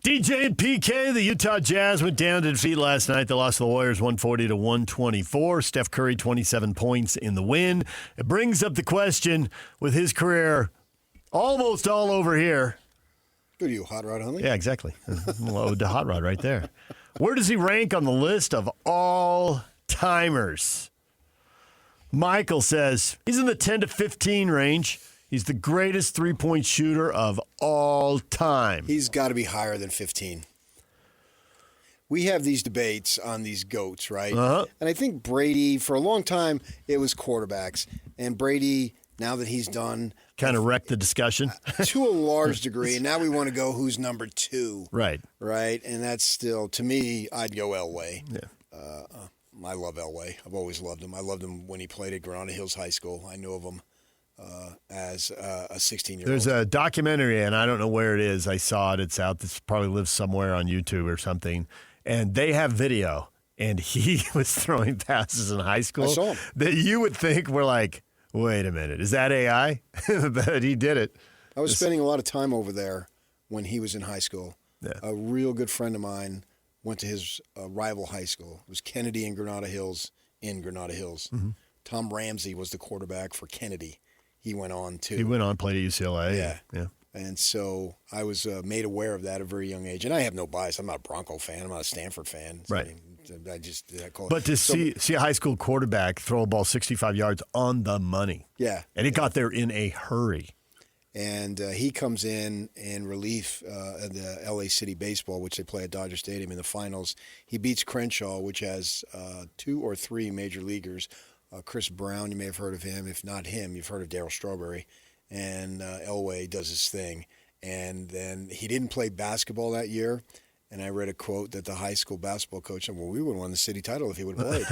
DJ and PK, the Utah Jazz went down to defeat last night. They lost to the Warriors 140-124. Steph Curry, 27 points in the win. It brings up the question with his career almost all over here. Who are you, Hot Rod Huntley? Yeah, exactly. Ode to Hot Rod right there. Where does he rank on the list of all-timers? Michael says he's in the 10 to 15 range. He's the greatest three-point shooter of all time. He's got to be higher than 15. We have these debates on these GOATs, right? Uh-huh. And I think Brady, for a long time, it was quarterbacks. And Brady, now that he's done... Kind of wrecked the discussion. To a large degree. And now we want to go who's number two. Right. Right? And that's still, to me, I'd go Elway. Yeah. I love Elway. I've always loved him. I loved him when he played at Granada Hills High School. I knew of him. As a 16-year-old. There's a documentary, and I don't know where it is. I saw it. It's out. This probably lives somewhere on YouTube or something. And they have video, and he was throwing passes in high school I saw him. that you would think were like, wait a minute, is that AI? But he did it. I was spending a lot of time over there when he was in high school. Yeah. A real good friend of mine went to his rival high school. It was Kennedy in Granada Hills Mm-hmm. Tom Ramsey was the quarterback for Kennedy. He went on, too. He went on, played at UCLA. Yeah. And so I was made aware of that at a very young age. And I have no bias. I'm not a Bronco fan. I'm not a Stanford fan. Right. I just call it. But to see a high school quarterback throw a ball 65 yards on the money. Yeah. And he got there in a hurry. And he comes in relief of the L.A. City Baseball, which they play at Dodger Stadium in the finals. He beats Crenshaw, which has 2 or 3 major leaguers. Chris Brown, you may have heard of him. If not him, you've heard of Darryl Strawberry. And Elway does his thing. And then he didn't play basketball that year. And I read a quote that the high school basketball coach said, well, we would have won the city title if he would have played.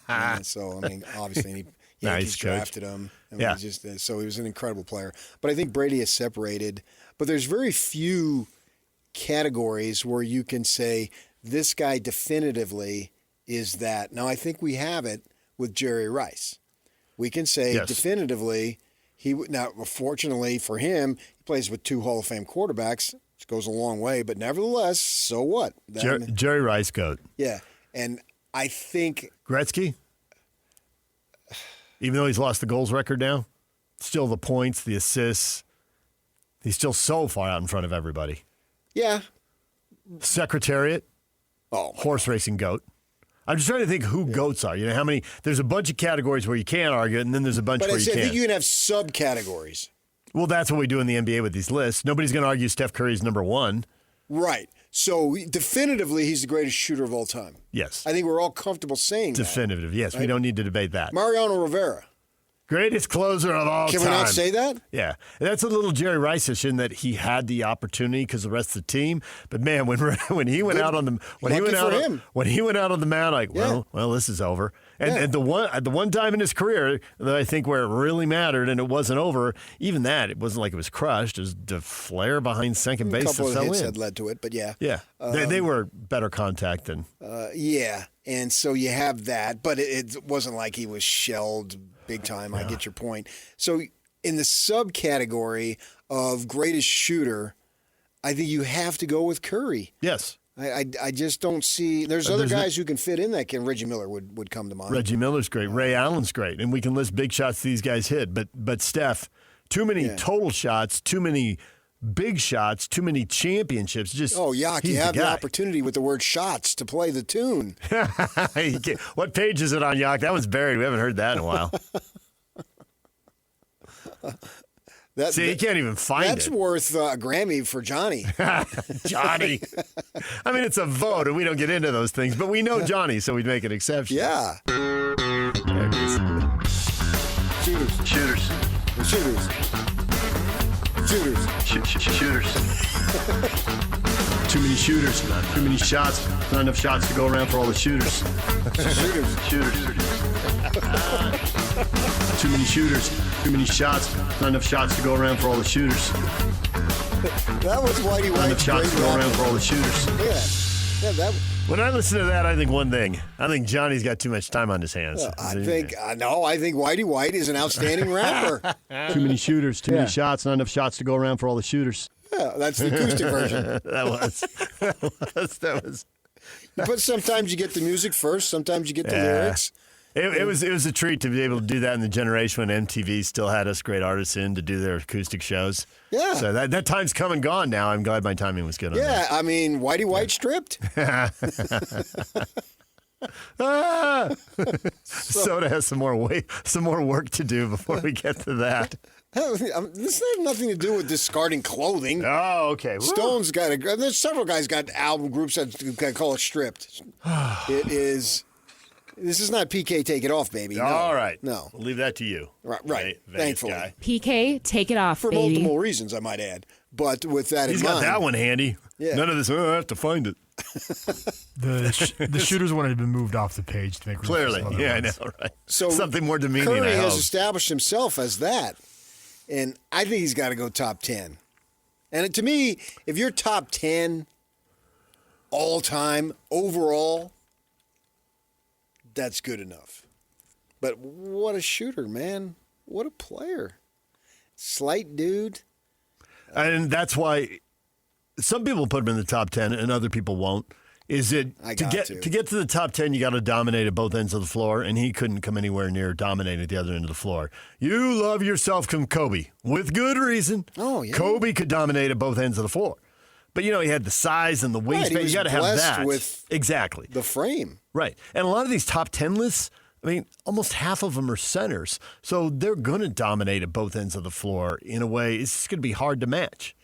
And so, I mean, obviously, Yankees drafted him. And yeah. So he was an incredible player. But I think Brady is separated. But there's very few categories where you can say this guy definitively is that. Now, I think we have it with Jerry Rice. We can say definitively now, fortunately for him, he plays with 2 Hall of Fame quarterbacks, which goes a long way, but nevertheless, so what? Jerry Rice GOAT. Yeah, and I think Gretzky, even though he's lost the goals record now, still the points, the assists, he's still so far out in front of everybody. Yeah. Secretariat, horse racing GOAT. I'm just trying to think who GOATs are. You know how many? There's a bunch of categories where you can't argue it, and then there's a bunch where you can. But I think you can have subcategories. Well, that's what we do in the NBA with these lists. Nobody's going to argue Steph Curry's number 1. Right. So definitively, he's the greatest shooter of all time. Yes. I think we're all comfortable saying Definitive. that. Yes, right? We don't need to debate that. Mariano Rivera. Greatest closer of all time. Can we not say that? Yeah. That's a little Jerry Rice-ish in that he had the opportunity because of the rest of the team. But man, when he went out on the when he went out on the mound, like, well, this is over. And the one time in his career that I think where it really mattered and it wasn't over, even that, it wasn't like it was crushed. It was the flare behind second base. A couple of hits had led to it, but yeah. Yeah. They were better contact than. Yeah. And so you have that, but it wasn't like he was shelled big time. Yeah. I get your point. So in the subcategory of greatest shooter, I think you have to go with Curry. Yes. I just don't see. There's other guys who can fit in that. Reggie Miller would come to mind. Reggie Miller's great. Ray Allen's great. And we can list big shots these guys hit. But Steph, too many total shots, too many big shots, too many championships. Just Yak, you have the opportunity with the word shots to play the tune. What page is it on, Yak? That one's buried. We haven't heard that in a while. See, he can't even find it. That's worth a Grammy for Johnny. Johnny. I mean, it's a vote, and we don't get into those things, but we know Johnny, so we'd make an exception. Yeah. There it is. Shooters. Shooters. Too many shooters, not too many shots, not enough shots to go around for all the shooters. Shooters. Too many shooters, too many shots, not enough shots to go around for all the shooters. That was Whitey White. Not enough shots to go around for all the shooters. Yeah, when I listen to that, I think one thing. I think Johnny's got too much time on his hands. I think Whitey White is an outstanding rapper. Too many shooters, too many shots, not enough shots to go around for all the shooters. Yeah, that's the acoustic version. That was. But sometimes you get the music first. Sometimes you get the lyrics. It was a treat to be able to do that in the generation when MTV still had us great artists in to do their acoustic shows. Yeah. So that time's come and gone now. I'm glad my timing was good on that. Yeah, I mean, Whitey White stripped. Soda has some more work to do before we get to that. This has nothing to do with discarding clothing. Oh, okay. Stone's got there's several guys got album groups that call it stripped. It is. This is not PK Take It Off, baby. No, all right. No. We'll leave that to you. Right. Thankfully. Guy. PK Take It Off, For baby. multiple reasons, I might add. But with that He's in mind. got that one handy. Yeah. None of this, I have to find it. The shooters one had been moved off the page to make room Clearly. for some other Yeah, ones. I know, right. So something more demeaning, Curry I hope. has established himself as that. And I think he's got to go top 10. And to me, if you're top 10 all time, overall, that's good enough. But what a shooter, man. What a player. Slight dude. And that's why some people put him in the top 10 and other people won't. Is it to get to the top 10, you got to dominate at both ends of the floor, and he couldn't come anywhere near dominating at the other end of the floor. You love yourself some Kobe, with good reason. Oh, yeah. Kobe could dominate at both ends of the floor. But, he had the size and the wingspan. Right, you got to have that. With exactly. the frame. Right. And a lot of these top 10 lists, almost half of them are centers. So they're going to dominate at both ends of the floor in a way. It's just going to be hard to match.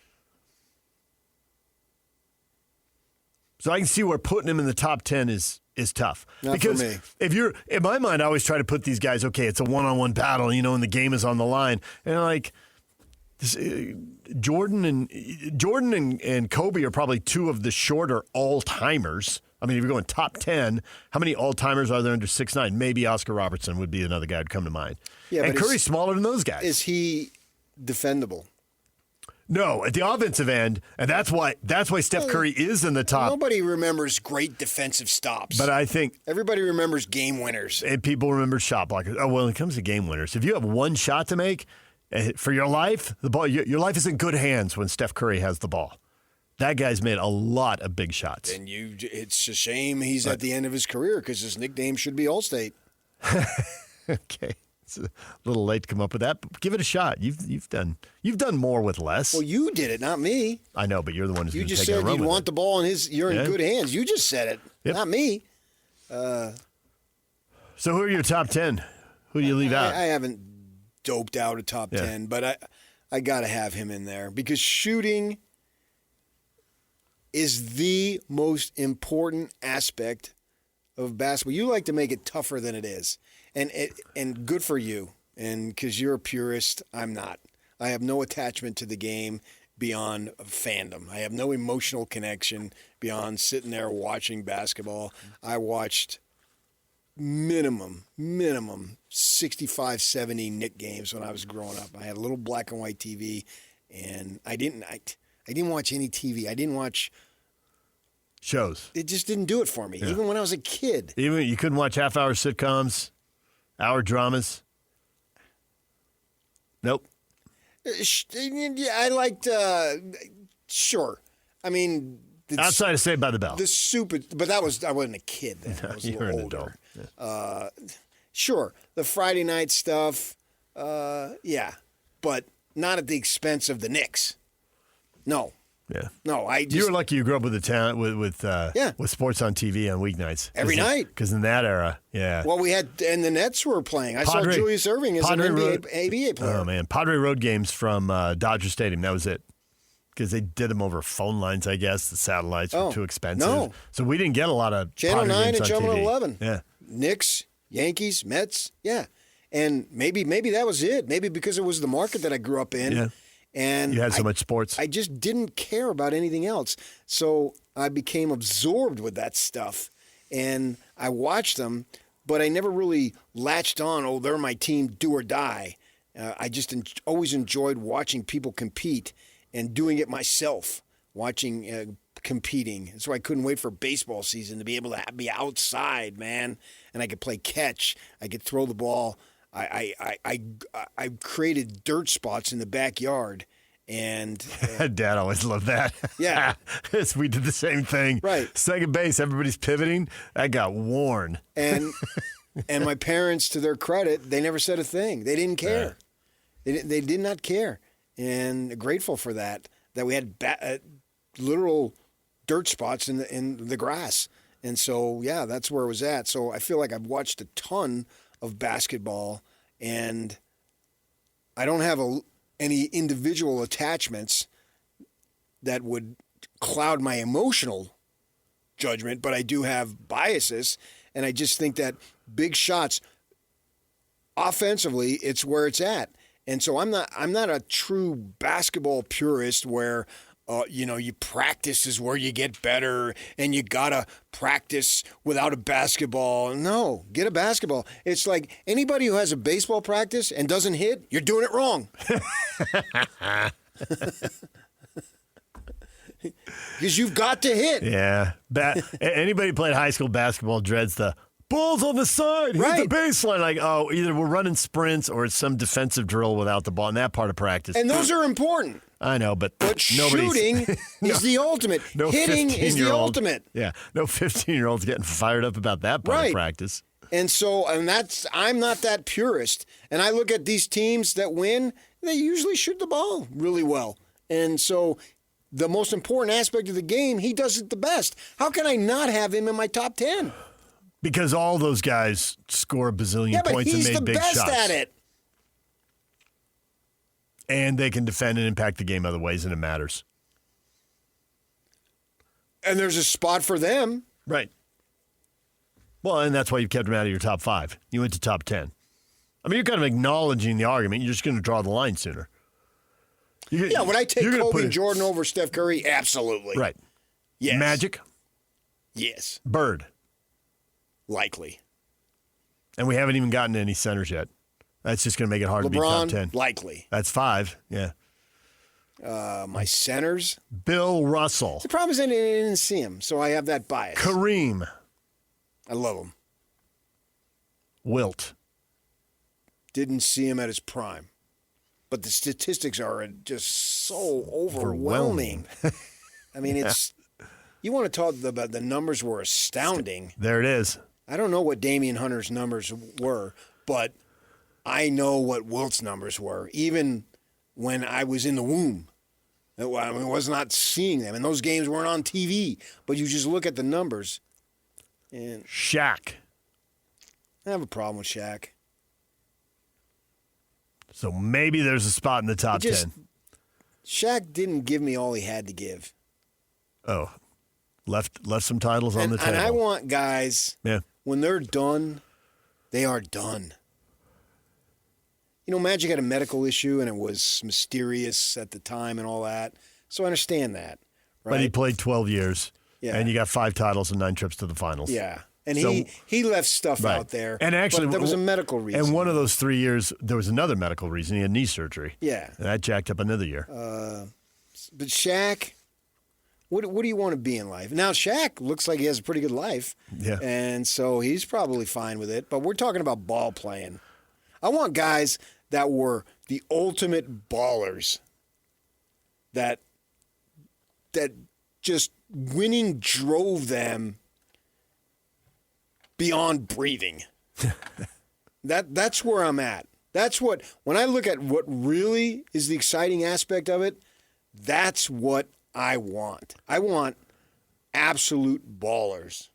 So I can see where putting him in the top 10 is tough. Not because for me. if you're, in my mind, I always try to put these guys, okay, it's a one-on-one battle, and the game is on the line. And Jordan and Kobe are probably two of the shorter all-timers. If you're going top 10, how many all-timers are there under 6'9"? Maybe Oscar Robertson would be another guy who'd come to mind. Yeah, and Curry's smaller than those guys. Is he defendable? No, at the offensive end, and that's why Steph Curry is in the top. Nobody remembers great defensive stops. But I think everybody remembers game winners. And people remember shot blockers. Oh, well, when it comes to game winners, if you have one shot to make for your life, the ball, your life is in good hands when Steph Curry has the ball. That guy's made a lot of big shots. And it's a shame he's at the end of his career because his nickname should be All-State. Okay. It's a little late to come up with that, but give it a shot. You've done more with less. Well, you did it, not me. I know, but you're the one who's you going to just take it. said you'd want the ball in you're in good hands. You just said it, not me. So who are your top 10? Who do you leave out? I haven't doped out a top 10, but I got to have him in there because shooting is the most important aspect of basketball. You like to make it tougher than it is. And good for you, and because you're a purist, I'm not. I have no attachment to the game beyond fandom. I have no emotional connection beyond sitting there watching basketball. I watched minimum 65, 70 Knick games when I was growing up. I had a little black and white TV, and I didn't watch any TV. I didn't watch shows. It just didn't do it for me, even when I was a kid. Even you couldn't watch half-hour sitcoms. Hour dramas? Nope. Yeah, I liked, sure. Outside of Saved by the Bell. But I wasn't a kid then. I was a little older. Adult. Sure, the Friday night stuff, yeah, but not at the expense of the Knicks. No. Yeah. No, you were lucky you grew up with the talent with sports on TV on weeknights every night. Because in that era, Well, we had and the Nets were playing. I saw Julius Erving as an ABA player. Oh man, Padre road games from Dodger Stadium. That was it. Because they did them over phone lines, I guess. The satellites were too expensive. No. So we didn't get a lot of Channel Padre 9 games and on Channel TV. 11. Yeah. Knicks, Yankees, Mets. Yeah. And maybe that was it. Maybe because it was the market that I grew up in. Yeah. And you had so much sports. I just didn't care about anything else. So I became absorbed with that stuff. And I watched them, but I never really latched on, they're my team, do or die. I just always enjoyed watching people compete and doing it myself, watching competing. So I couldn't wait for baseball season to be able to be outside, man. And I could play catch. I could throw the ball. I created dirt spots in the backyard, And Dad always loved that. Yeah. We did the same thing. Right. Second base, everybody's pivoting. That got worn. And my parents, to their credit, they never said a thing. They didn't care. They did not care. And grateful for that we had literal dirt spots in the grass. And so, yeah, that's where it was at. So I feel like I've watched a ton of basketball, and I don't have any individual attachments that would cloud my emotional judgment, but I do have biases, and I just think that big shots, offensively, it's where it's at. And so I'm not a true basketball purist where you practice is where you get better, and you gotta practice without a basketball. No, get a basketball. It's like anybody who has a baseball practice and doesn't hit, you're doing it wrong. Because you've got to hit. Yeah. Anybody who played high school basketball dreads the ball's on the side, hit the baseline. Like, either we're running sprints or it's some defensive drill without the ball in that part of practice. And those are important. I know, but shooting is the ultimate. Hitting is the ultimate. Yeah, no 15-year-olds getting fired up about that part of practice. And so, I'm not that purist. And I look at these teams that win, they usually shoot the ball really well. And so, the most important aspect of the game, he does it the best. How can I not have him in my top 10? Because all those guys score a bazillion points and made big shots. He's the best at it. And they can defend and impact the game other ways, and it matters. And there's a spot for them. Right. Well, and that's why you've kept them out of your top 5. You went to top 10. I mean, you're kind of acknowledging the argument. You're just going to draw the line sooner. Would I take Kobe and Jordan over Steph Curry? Absolutely. Right. Yes. Magic? Yes. Bird? Likely. And we haven't even gotten to any centers yet. That's just going to make it hard to be top 10. Likely. That's 5, yeah. My centers? Bill Russell. The problem is I didn't see him, so I have that bias. Kareem. I love him. Wilt. Didn't see him at his prime. But the statistics are just so overwhelming. I mean, it's you want to talk about the numbers were astounding. There it is. I don't know what Damian Hunter's numbers were, but I know what Wilt's numbers were, even when I was in the womb. I was not seeing them, and those games weren't on TV. But you just look at the numbers. And Shaq. I have a problem with Shaq. So maybe there's a spot in the top 10. Shaq didn't give me all he had to give. Oh, left some titles on the table. And I want guys, when they're done, they are done. You know, Magic had a medical issue, and it was mysterious at the time and all that. So I understand that. Right? But he played 12 years, and you got 5 titles and 9 trips to the finals. Yeah. And he left stuff out there. And actually, but there was a medical reason. And one of those 3 years, there was another medical reason. He had knee surgery. Yeah. And that jacked up another year. But Shaq, what do you want to be in life? Now, Shaq looks like he has a pretty good life. Yeah. And so he's probably fine with it. But we're talking about ball playing. I want guys that were the ultimate ballers, that just winning drove them beyond breathing. That's where I'm at. That's what, when I look at what really is the exciting aspect of it, that's what I want. I want absolute ballers,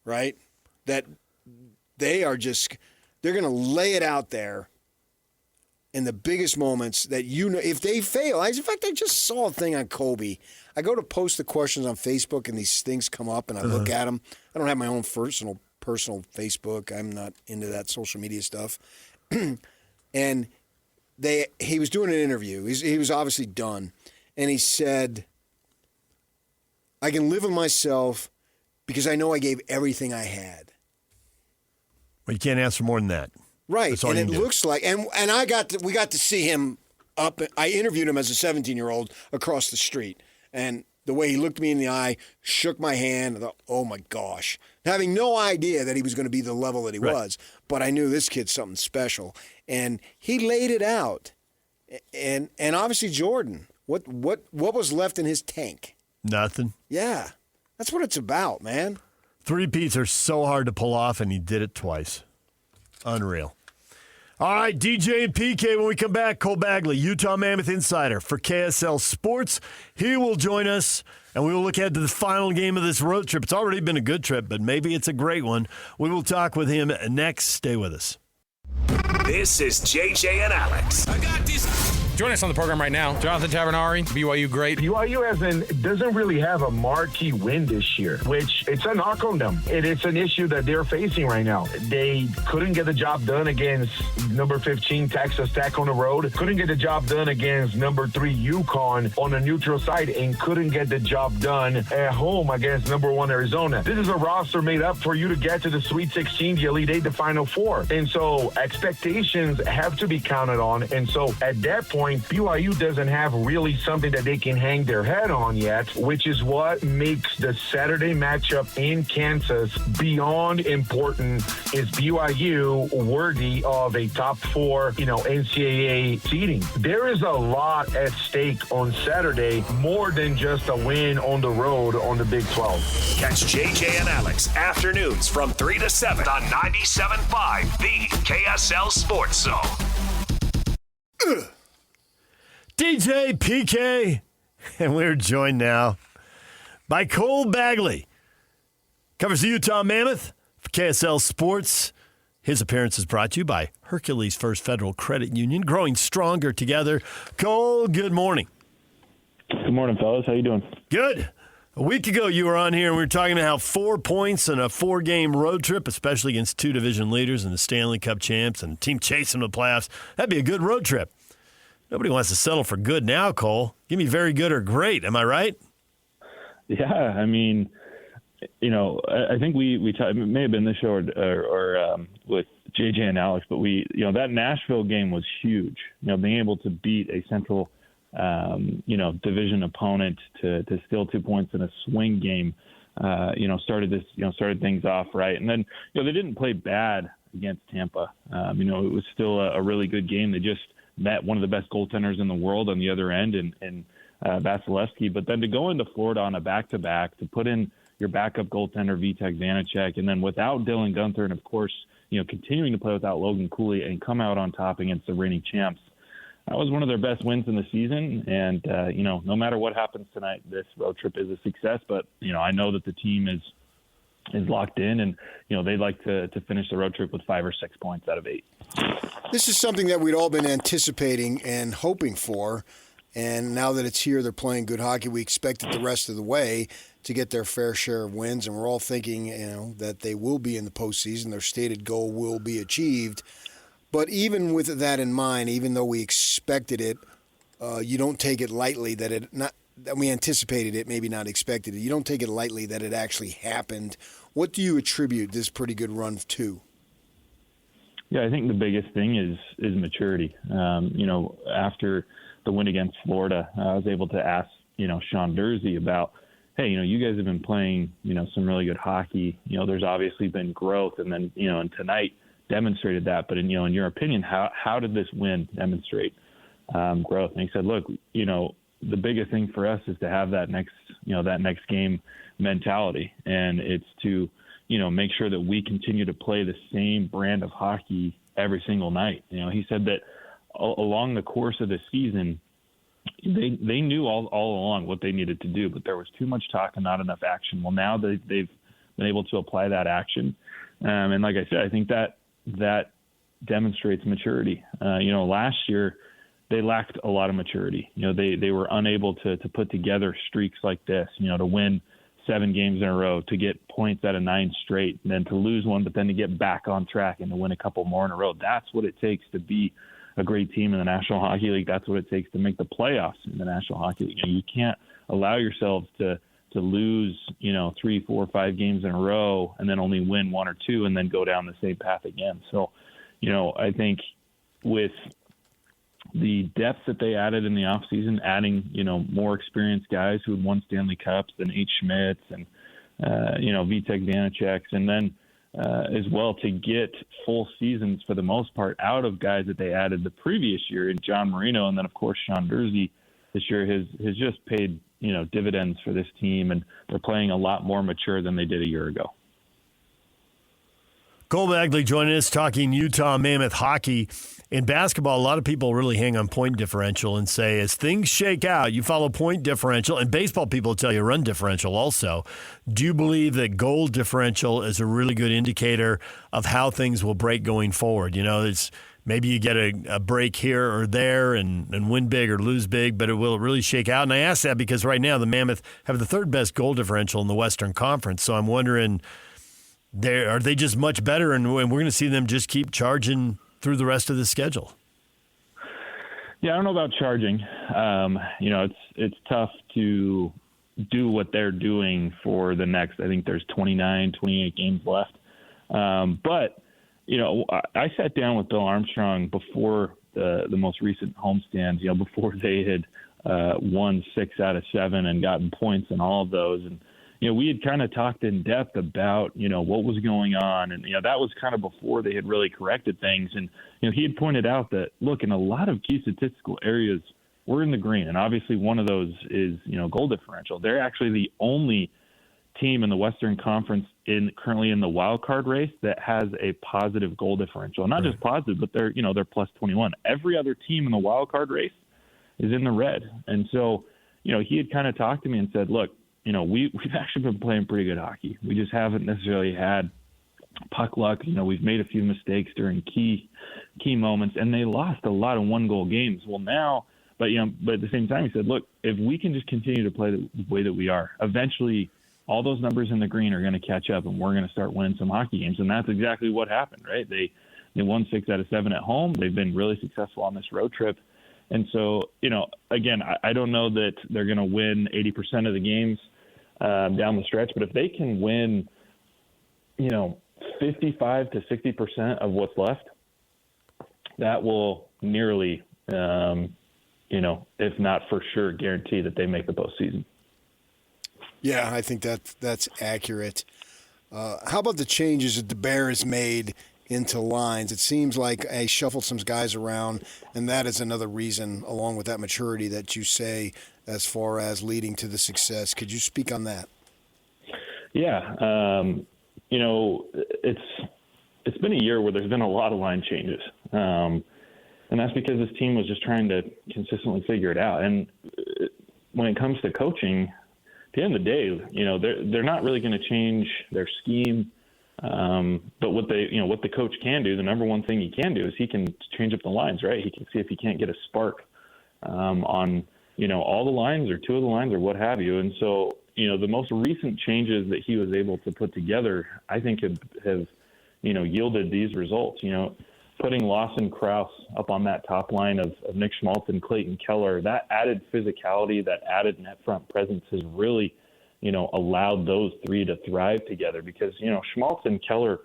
right? That they're going to lay it out there in the biggest moments that, if they fail. In fact, I just saw a thing on Kobe. I go to post the questions on Facebook, and these things come up, and I look at them. I don't have my own personal Facebook. I'm not into that social media stuff. And he was doing an interview. He was obviously done. And he said, I can live with myself because I know I gave everything I had. Well, you can't answer more than that. Right. And it looks like, and we got to see him up. I interviewed him as a 17-year-old across the street. And the way he looked me in the eye, shook my hand, I thought, oh my gosh. Having no idea that he was going to be the level that he was. But I knew this kid's something special. And he laid it out. And obviously Jordan, What was left in his tank? Nothing. Yeah, that's what it's about, man. Three-peats are so hard to pull off, and he did it twice. Unreal. All right, DJ and PK, when we come back, Cole Bagley, Utah Mammoth Insider for KSL Sports. He will join us, and we will look ahead to the final game of this road trip. It's already been a good trip, but maybe it's a great one. We will talk with him next. Stay with us. This is JJ and Alex. I got this. Joining us on the program right now, Jonathan Tavernari, BYU great. BYU doesn't really have a marquee win this year, which it's a knock on them. It's an issue that they're facing right now. They couldn't get the job done against number 15 Texas Tech on the road, couldn't get the job done against number 3 UConn on the neutral side, and couldn't get the job done at home against number 1 Arizona. This is a roster made up for you to get to the Sweet 16, the Elite 8, the Final Four. And so expectations have to be counted on. And so at that point, BYU doesn't have really something that they can hang their head on yet, which is what makes the Saturday matchup in Kansas beyond important. Is BYU worthy of a top 4, NCAA seeding? There is a lot at stake on Saturday, more than just a win on the road on the Big 12. Catch JJ and Alex afternoons from 3 to 7 on 97.5, the KSL Sports Zone. DJ, PK, and we're joined now by Cole Bagley. Covers the Utah Mammoth for KSL Sports. His appearance is brought to you by Hercules First Federal Credit Union, growing stronger together. Cole, good morning. Good morning, fellas. How you doing? Good. A week ago, you were on here, and we were talking about how 4 points in a 4-game road trip, especially against 2 division leaders and the Stanley Cup champs and a team chasing the playoffs, that'd be a good road trip. Nobody wants to settle for good now, Cole. Give me very good or great. Am I right? Yeah, I mean, I think we talked, it may have been this show or with JJ and Alex, but that Nashville game was huge. Being able to beat a central, division opponent to steal 2 points in a swing game, started things off right. And then, they didn't play bad against Tampa. It was still a really good game. They just met one of the best goaltenders in the world on the other end in Vasilevsky. But then to go into Florida on a back-to-back, to put in your backup goaltender Vitek Vanacek, and then without Dylan Guenther, and of course, continuing to play without Logan Cooley and come out on top against the reigning champs, that was one of their best wins in the season. And, no matter what happens tonight, this road trip is a success. But, I know that the team is locked in, and they'd like to finish the road trip with 5 or 6 points out of 8. This is something that we'd all been anticipating and hoping for, and now that it's here, they're playing good hockey. We expect it the rest of the way to get their fair share of wins, and we're all thinking that they will be in the postseason. Their stated goal will be achieved. But even with that in mind, even though we expected it, you don't take it lightly that we anticipated it, maybe not expected it. You don't take it lightly that it actually happened. What do you attribute this pretty good run to? Yeah, I think the biggest thing is maturity. After the win against Florida, I was able to ask, Sean Dursey about, hey, you guys have been playing, some really good hockey. There's obviously been growth, and then, and tonight demonstrated that. But in your opinion, how did this win demonstrate growth? And he said, look, the biggest thing for us is to have that next game mentality, and it's to make sure that we continue to play the same brand of hockey every single night. He said that along the course of the season, they knew all along what they needed to do, but there was too much talk and not enough action. Well, now they've been able to apply that action. And like I said, I think that demonstrates maturity. Last year they lacked a lot of maturity. They were unable to put together streaks like this, to win 7 games in a row, to get points out of 9 straight, and then to lose one, but then to get back on track and to win a couple more in a row. That's what it takes to be a great team in the National Hockey League. That's what it takes to make the playoffs in the National Hockey League. You can't allow yourselves to lose, 3, 4, 5 games in a row and then only win 1 or 2 and then go down the same path again. So, I think with the depth that they added in the offseason, adding, more experienced guys who had won Stanley Cups than H. Schmitz and, Vitek Vanacek, and then as well to get full seasons for the most part out of guys that they added the previous year in John Marino and then, of course, Sean Dursey. this year has just paid, dividends for this team, and they're playing a lot more mature than they did a year ago. Cole Bagley joining us, talking Utah Mammoth hockey. In basketball, a lot of people really hang on point differential and say, as things shake out, you follow point differential. And baseball people tell you run differential also. Do you believe that goal differential is a really good indicator of how things will break going forward? It's maybe you get a break here or there and win big or lose big, but will it really shake out? And I ask that because right now the Mammoth have the third best goal differential in the Western Conference. So I'm wondering, are they just much better, and we're going to see them just keep charging through the rest of the schedule? Yeah, I don't know about charging. It's tough to do what they're doing for the next, I think there's 28 games left. But I sat down with Bill Armstrong before the most recent homestands, before they had won 6 out of 7 and gotten points in all of those. And, we had kind of talked in depth about, what was going on. And, that was kind of before they had really corrected things. And, he had pointed out that, look, in a lot of key statistical areas, we're in the green. And obviously one of those is, goal differential. They're actually the only team in the Western Conference currently in the wild card race that has a positive goal differential. Not just positive, but they're plus 21. Every other team in the wild card race is in the red. And so, he had kind of talked to me and said, look, we've actually been playing pretty good hockey. We just haven't necessarily had puck luck. We've made a few mistakes during key moments, and they lost a lot of one-goal games. Well, now, but at the same time, he said, look, if we can just continue to play the way that we are, eventually all those numbers in the green are going to catch up, and we're going to start winning some hockey games. And that's exactly what happened, right? They won 6 out of 7 at home. They've been really successful on this road trip. And so, again, I don't know that they're going to win 80% of the games down the stretch, but if they can win, 55 to 60% of what's left, that will nearly, if not for sure, guarantee that they make the postseason. Yeah, I think that's accurate. How about the changes that the Bears made into lines? It seems like I shuffled some guys around, and that is another reason, along with that maturity that you say, as far as leading to the success. Could you speak on that? Yeah, it's been a year where there's been a lot of line changes, and that's because this team was just trying to consistently figure it out. And when it comes to coaching, at the end of the day, they're not really going to change their scheme. But what the coach can do, the number one thing he can do is he can change up the lines, right? He can see if he can't get a spark on, all the lines or 2 of the lines or what have you. And so, the most recent changes that he was able to put together, I think have yielded these results. Putting Lawson Krause up on that top line of Nick Schmaltz and Clayton Keller, that added physicality, that added net front presence has really, allowed those 3 to thrive together because, Schmaltz and Keller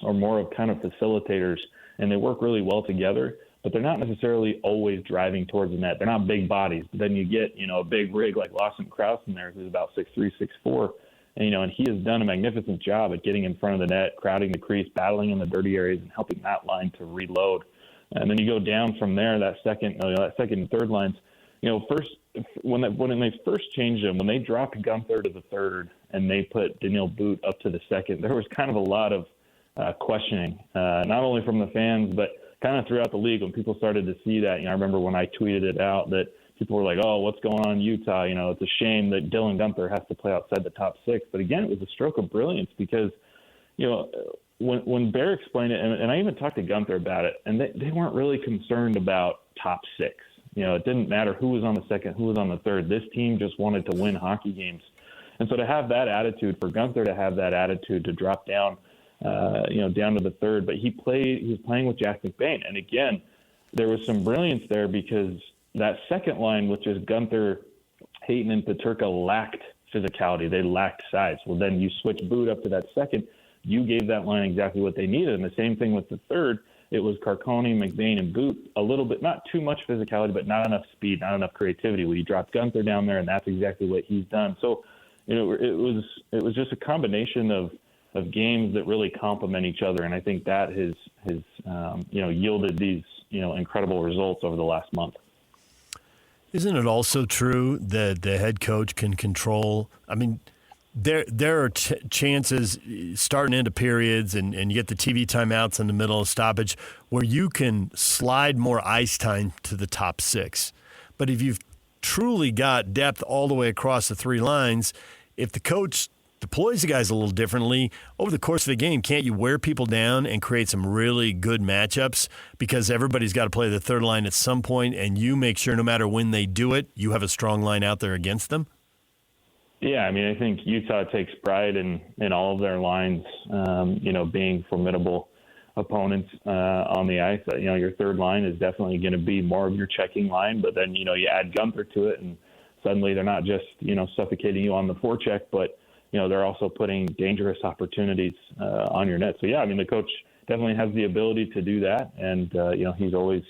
are more of kind of facilitators and they work really well together, but they're not necessarily always driving towards the net. They're not big bodies, but then you get, a big rig like Lawson Krause in there who's about 6'3", 6'4", and he has done a magnificent job at getting in front of the net, crowding the crease, battling in the dirty areas, and helping that line to reload. And then you go down from there, that second and third lines. First when they first changed them, when they dropped Gunther to the third and they put Daniil Boot up to the second, there was kind of a lot of questioning, not only from the fans but kind of throughout the league when people started to see that. I remember when I tweeted it out that people were like, oh, what's going on in Utah? It's a shame that Dylan Gunther has to play outside the top 6. But again, it was a stroke of brilliance because, when Bear explained it, and I even talked to Gunther about it, and they weren't really concerned about top 6. It didn't matter who was on the second, who was on the third. This team just wanted to win hockey games. And so to have that attitude, for Gunther to have that attitude to drop down, down to the third, but he was playing with Jack McBain. And again, there was some brilliance there because that second line, which is Gunther, Hayton, and Peterka, lacked physicality. They lacked size. Well, then you switch Boot up to that second. You gave that line exactly what they needed. And the same thing with the third. It was Carcone, McBain, and Boot. A little bit, not too much physicality, but not enough speed, not enough creativity. Well, you dropped Gunther down there, and that's exactly what he's done. So, it was just a combination of games that really complement each other, and I think that has yielded these incredible results over the last month. Isn't it also true that the head coach can control? I mean, there are chances starting into periods and you get the TV timeouts in the middle of stoppage where you can slide more ice time to the top six. But if you've truly got depth all the way across the three lines, if the coach deploys the guys a little differently over the course of the game, can't you wear people down and create some really good matchups because everybody's got to play the third line at some point, and you make sure no matter when they do it, you have a strong line out there against them? Yeah, I mean, I think Utah takes pride in all of their lines, being formidable opponents on the ice. Your third line is definitely going to be more of your checking line, but then, you add Gunther to it, and suddenly they're not just, suffocating you on the forecheck, but they're also putting dangerous opportunities on your net. So, yeah, I mean, the coach definitely has the ability to do that. And, he's always,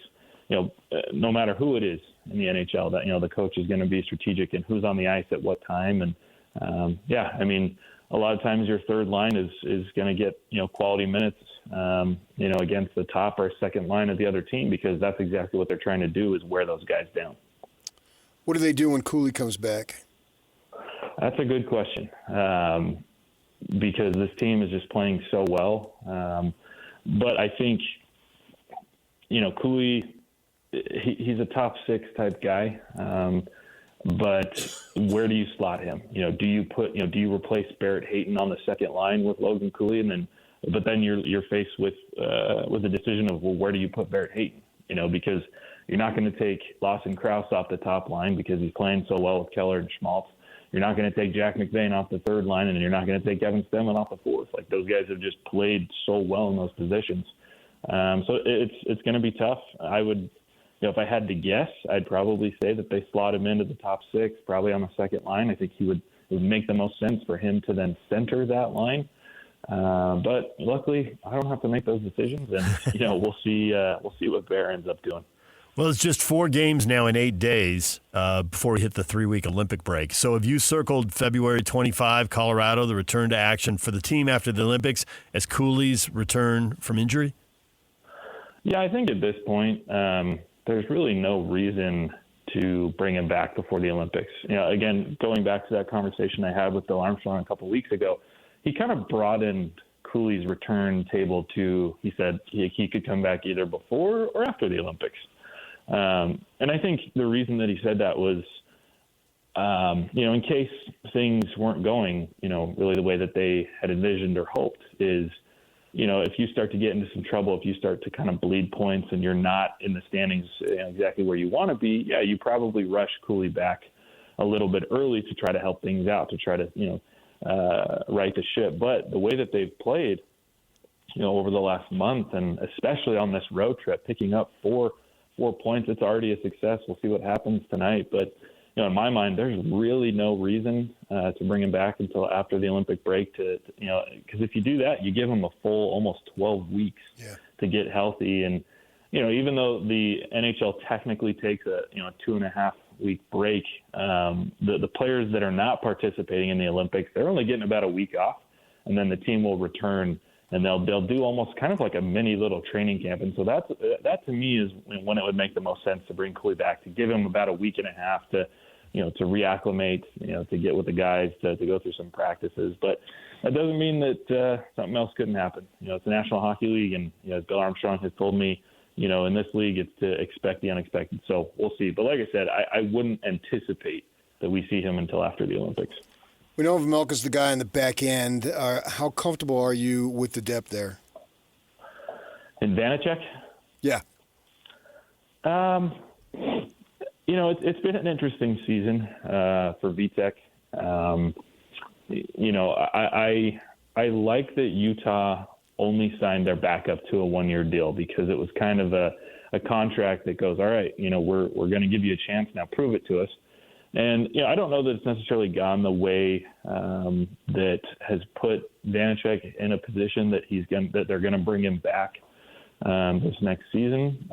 no matter who it is in the NHL, that, the coach is going to be strategic in who's on the ice at what time. And, I mean, a lot of times your third line is going to get, quality minutes, against the top or second line of the other team, because that's exactly what they're trying to do, is wear those guys down. What do they do when Cooley comes back? That's a good question, because this team is just playing so well. But I think, Cooley, he's a top six type guy. But where do you slot him? Do you replace Barrett Hayton on the second line with Logan Cooley, but then you're faced with the decision of, well, where do you put Barrett Hayton? Because you're not going to take Lawson Krause off the top line because he's playing so well with Keller and Schmaltz. You're not going to take Jack McVeigh off the third line, and you're not going to take Kevin Stemlin off the fourth. Like, those guys have just played so well in those positions. So it's going to be tough. I would, if I had to guess, I'd probably say that they slot him into the top six, probably on the second line. I think it would make the most sense for him to then center that line. But luckily, I don't have to make those decisions, and we'll see what Bear ends up doing. Well, it's just 4 games now in 8 days before we hit the 3-week Olympic break. So have you circled February 25, Colorado, the return to action for the team after the Olympics, as Cooley's return from injury? Yeah, I think at this point, there's really no reason to bring him back before the Olympics. Again, going back to that conversation I had with Bill Armstrong a couple of weeks ago, he kind of broadened Cooley's return table to, he said he could come back either before or after the Olympics. And I think the reason that he said that was, in case things weren't going, really the way that they had envisioned or hoped, is, if you start to get into some trouble, if you start to kind of bleed points and you're not in the standings exactly where you want to be, yeah, you probably rush Cooley back a little bit early to try to help things out, to try to, right the ship. But the way that they've played, over the last month, and especially on this road trip, picking up 4 points, it's already a success. We'll see what happens tonight. But, in my mind, there's really no reason to bring him back until after the Olympic break because if you do that, you give him a full almost 12 weeks to get healthy. And, even though the NHL technically takes a 2.5-week break, the players that are not participating in the Olympics, they're only getting about a week off, and then the team will return. And they'll do almost kind of like a mini little training camp. And so that to me is when it would make the most sense to bring Cooley back, to give him about a week and a half to reacclimate, to get with the guys, to go through some practices. But that doesn't mean that something else couldn't happen. It's the National Hockey League, and as Bill Armstrong has told me, in this league, it's to expect the unexpected. So we'll see. But like I said, I wouldn't anticipate that we see him until after the Olympics. We know Vejmelka's the guy in the back end. How comfortable are you with the depth there? In Vanacek? Yeah. It's been an interesting season for Vitek. I like that Utah only signed their backup to a 1-year deal, because it was kind of a contract that goes, all right, we're going to give you a chance now, prove it to us. And, I don't know that it's necessarily gone the way that has put Vanacek in a position that that they're going to bring him back this next season.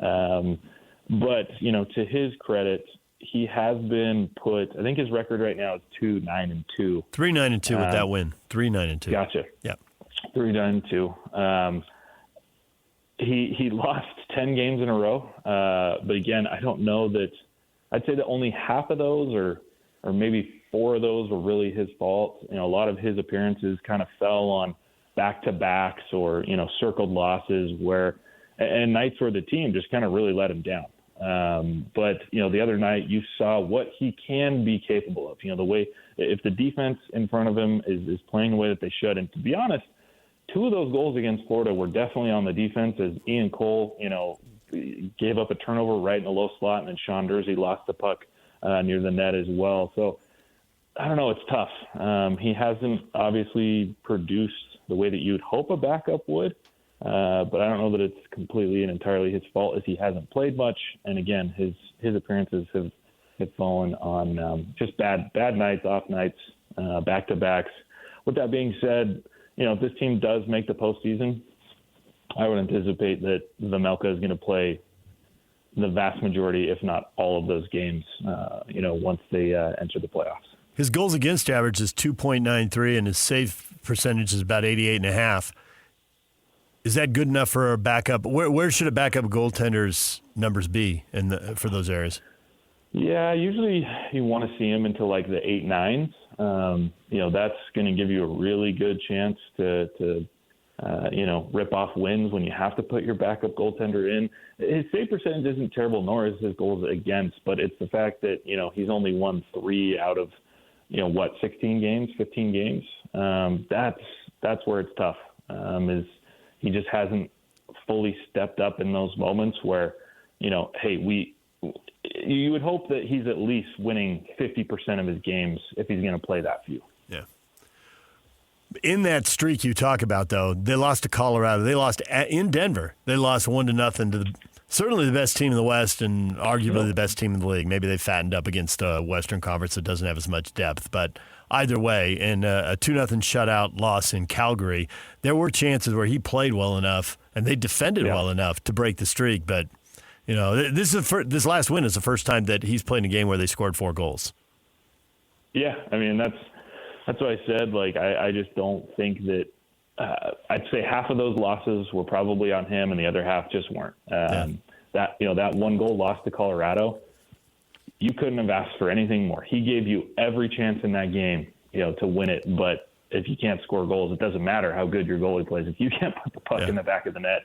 But, to his credit, he has been put, I think his record right now is 2-9-2. 3-9-2 with that win. 3-9-2. Gotcha. Yeah. 3-9-2. He lost 10 games in a row. But again, I don't know that I'd say that only half of those or maybe 4 of those were really his fault. A lot of his appearances kind of fell on back-to-backs or, circled losses and nights where the team just kind of really let him down. But the other night you saw what he can be capable of, the way if the defense in front of him is playing the way that they should. And to be honest, 2 of those goals against Florida were definitely on the defense as Ian Cole, gave up a turnover right in the low slot, and then Sean Dursey lost the puck near the net as well. So I don't know. It's tough. He hasn't obviously produced the way that you'd hope a backup would. But I don't know that it's completely and entirely his fault as he hasn't played much. And again, his appearances have fallen on just bad nights, off nights, back-to-backs. With that being said, if this team does make the postseason, I would anticipate that Vejmelka is going to play the vast majority, if not all of those games, once they enter the playoffs. His goals against average is 2.93, and his save percentage is about 88.5. Is that good enough for a backup? Where should a backup goaltender's numbers be for those areas? Yeah, usually you want to see him into like the 8-9s. That's going to give you a really good chance to rip off wins when you have to put your backup goaltender in. His save percentage isn't terrible, nor is his goals against, but it's the fact that, he's only won 3 out of, 16 games, 15 games. That's where it's tough, is he just hasn't fully stepped up in those moments where, you would hope that he's at least winning 50% of his games if he's going to play that few. Yeah. In that streak you talk about, though, they lost to Colorado. They lost in Denver. They lost 1-0 to certainly the best team in the West and arguably the best team in the league. Maybe they fattened up against a Western Conference that doesn't have as much depth. But either way, in a 2-0 shutout loss in Calgary, there were chances where he played well enough and they defended well enough to break the streak. But, this last win is the first time that he's played in a game where they scored 4 goals. Yeah, I mean, that's what I said. Like, I just don't think that I'd say half of those losses were probably on him and the other half just weren't. That 1 goal loss to Colorado, you couldn't have asked for anything more. He gave you every chance in that game, to win it. But if you can't score goals, it doesn't matter how good your goalie plays. If you can't put the puck in the back of the net,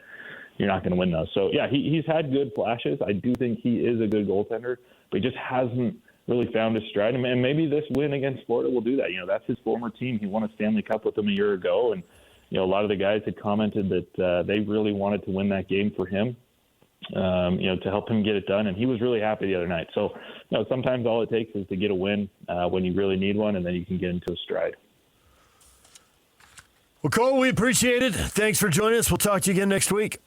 you're not going to win those. So, yeah, he's had good flashes. I do think he is a good goaltender, but he just hasn't really found his stride. And maybe this win against Florida will do that. That's his former team. He won a Stanley Cup with them a year ago. And, a lot of the guys had commented that they really wanted to win that game for him, to help him get it done. And he was really happy the other night. So, sometimes all it takes is to get a win when you really need one, and then you can get into a stride. Well, Cole, we appreciate it. Thanks for joining us. We'll talk to you again next week.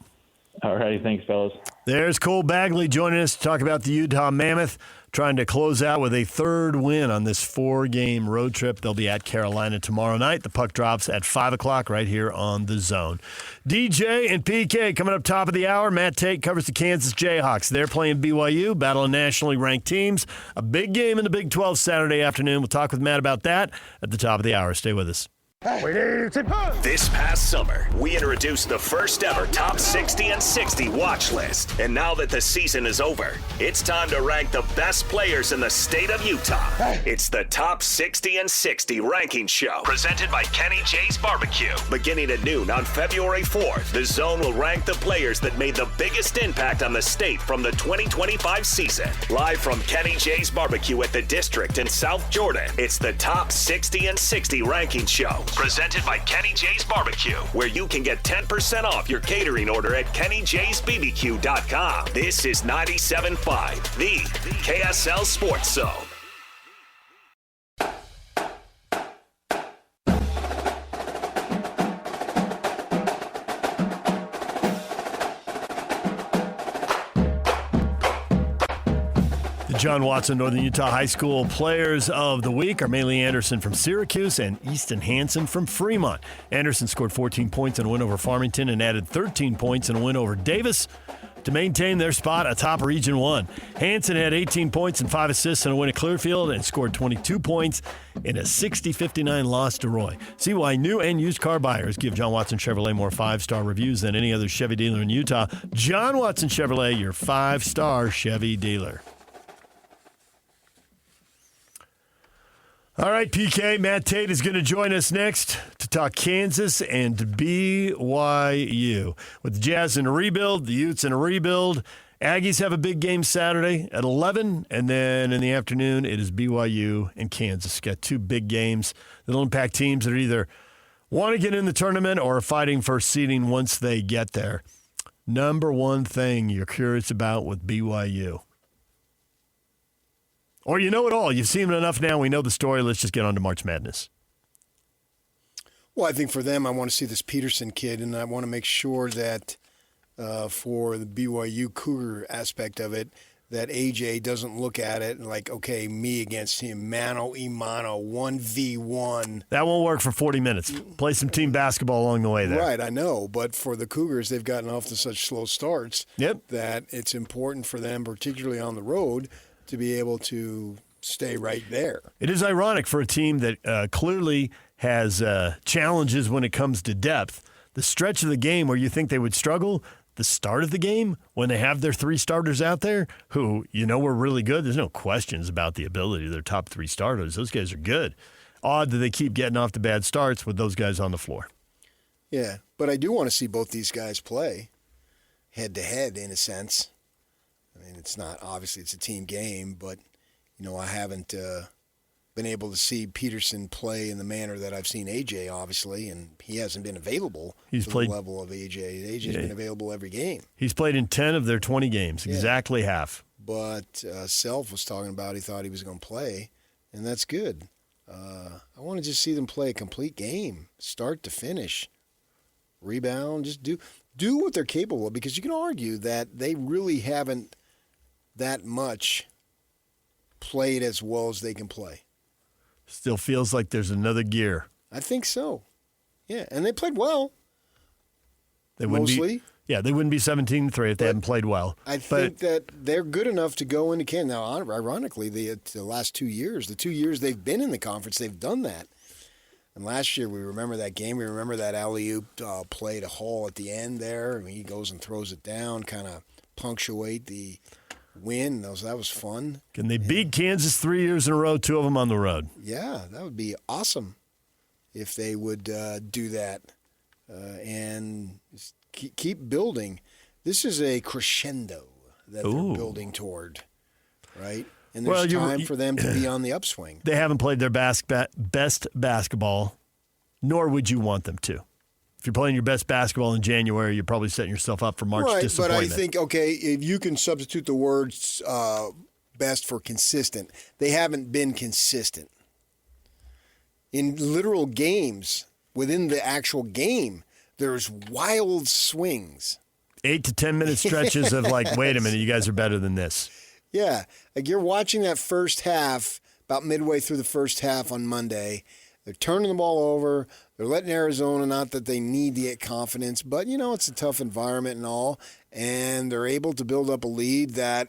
All righty. Thanks, fellas. There's Cole Bagley joining us to talk about the Utah Mammoth, trying to close out with a 3rd win on this 4-game road trip. They'll be at Carolina tomorrow night. The puck drops at 5 o'clock right here on The Zone. DJ and PK coming up top of the hour. Matt Tate covers the Kansas Jayhawks. They're playing BYU, battling nationally ranked teams. A big game in the Big 12 Saturday afternoon. We'll talk with Matt about that at the top of the hour. Stay with us. This past summer, we introduced the first ever Top 60 and 60 watch list. And now that the season is over, it's time to rank the best players in the state of Utah. It's the Top 60 and 60 ranking show, presented by Kenny J's Barbecue. Beginning at noon on February 4th, the Zone will rank the players that made the biggest impact on the state from the 2025 season. Live from Kenny J's Barbecue at the District in South Jordan, it's the Top 60 and 60 ranking show, presented by Kenny J's Barbecue, where you can get 10% off your catering order at KennyJ'sBBQ.com. This is 97.5, the KSL Sports Zone. John Watson Northern Utah High School Players of the Week are Maylee Anderson from Syracuse and Easton Hansen from Fremont. Anderson scored 14 points in a win over Farmington and added 13 points in a win over Davis to maintain their spot atop Region 1. Hansen had 18 points and 5 assists in a win at Clearfield and scored 22 points in a 60-59 loss to Roy. See why new and used car buyers give John Watson Chevrolet more 5-star reviews than any other Chevy dealer in Utah. John Watson Chevrolet, your 5-star Chevy dealer. All right, PK, Matt Tate is going to join us next to talk Kansas and BYU. With the Jazz in a rebuild, the Utes in a rebuild, Aggies have a big game Saturday at 11, and then in the afternoon it is BYU and Kansas. Got two big games that'll impact teams that either want to get in the tournament or are fighting for seeding once they get there. Number one thing you're curious about with BYU? Or you know it all. You've seen it enough now. We know the story. Let's just get on to March Madness. Well, I think for them, I want to see this Peterson kid, and I want to make sure that for the BYU Cougar aspect of it, that AJ doesn't look at it like, okay, me against him, mano y mano, 1v1. That won't work for 40 minutes. Play some team basketball along the way there. Right, I know. But for the Cougars, they've gotten off to such slow starts that it's important for them, particularly on the road, to be able to stay right there. It is ironic for a team that clearly has challenges when it comes to depth. The stretch of the game where you think they would struggle, the start of the game when they have their three starters out there who, were really good. There's no questions about the ability of their top three starters. Those guys are good. Odd that they keep getting off to bad starts with those guys on the floor. Yeah, but I do want to see both these guys play head-to-head in a sense. I mean, it's not, obviously it's a team game, but, I haven't been able to see Peterson play in the manner that I've seen AJ, obviously, and he hasn't been available to the level of AJ. AJ's been available every game. He's played in 10 of their 20 games, exactly half. But Self was talking about he thought he was going to play, and that's good. I want to just see them play a complete game, start to finish, rebound, just do what they're capable of, because you can argue that they really haven't that much played as well as they can play. Still feels like there's another gear. I think so. Yeah, and they played well. They wouldn't mostly. They wouldn't be 17-3 if they hadn't played well. I think that they're good enough to go into Kansas. Now, ironically, the last 2 years, the 2 years they've been in the conference, they've done that. And last year, we remember that game. We remember that alley-oop play to Hall at the end there. I mean, he goes and throws it down, kind of punctuate the win. That was fun. Can they beat Kansas 3 years in a row, two of them on the road? Yeah, that would be awesome if they would do that and keep building. This is a crescendo that they're building toward, right? And there's time for them to be on the upswing. They haven't played their best basketball, nor would you want them to. If you're playing your best basketball in January, you're probably setting yourself up for March disappointment. But I think, if you can substitute the words best for consistent, they haven't been consistent. In literal games, within the actual game, there's wild swings. 8 to 10 minute stretches of like, wait a minute, you guys are better than this. Yeah, like you're watching that first half, about midway through the first half on Monday. They're turning the ball over. They're letting Arizona, not that they need to get confidence, but, it's a tough environment and all. And they're able to build up a lead you're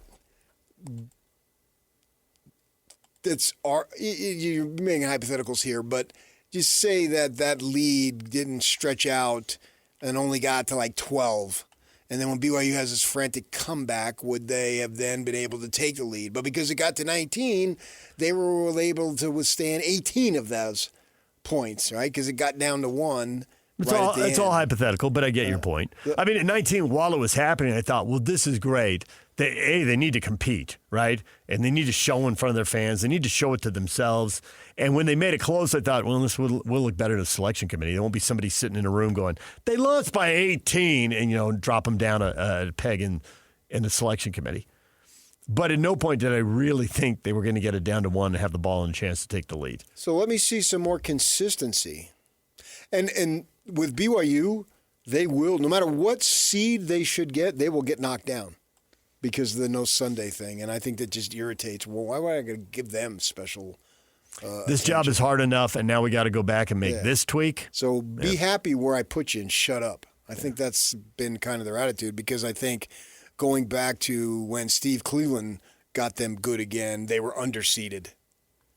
making hypotheticals here, but just say that lead didn't stretch out and only got to like 12. And then when BYU has this frantic comeback, would they have then been able to take the lead? But because it got to 19, they were able to withstand 18 of those points, right? Because it got down to 1. It's all hypothetical, but I get your point. I mean, at 19, while it was happening, I thought, well, this is great. They need to compete, right? And they need to show in front of their fans. They need to show it to themselves. And when they made it close, I thought, well, this will look better to the selection committee. There won't be somebody sitting in a room going, they lost by 18, and, drop them down a peg in the selection committee. But at no point did I really think they were going to get it down to 1 and have the ball and a chance to take the lead. So let me see some more consistency. And with BYU, they will, no matter what seed they should get, they will get knocked down because of the no Sunday thing. And I think that just irritates. Well, why would I give them special this job is hard enough, and now we got to go back and make this tweak? So be happy where I put you and shut up. I think that's been kind of their attitude, because I think going back to when Steve Cleveland got them good again, they were underseeded. It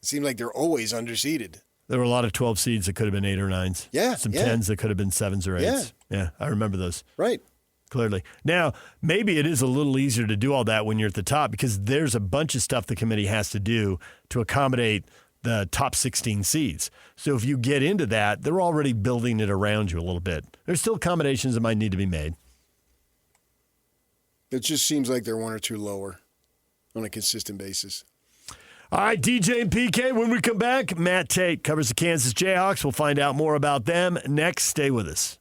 seemed like they're always underseeded. There were a lot of 12 seeds that could have been 8 or 9s. Yeah. Some 10s that could have been 7s or 8s. Yeah, I remember those. Right. Clearly. Now, maybe it is a little easier to do all that when you're at the top, because there's a bunch of stuff the committee has to do to accommodate the top 16 seeds. So if you get into that, they're already building it around you a little bit. There's still accommodations that might need to be made. It just seems like they're one or two lower on a consistent basis. All right, DJ and PK, when we come back, Matt Tate covers the Kansas Jayhawks. We'll find out more about them next. Stay with us.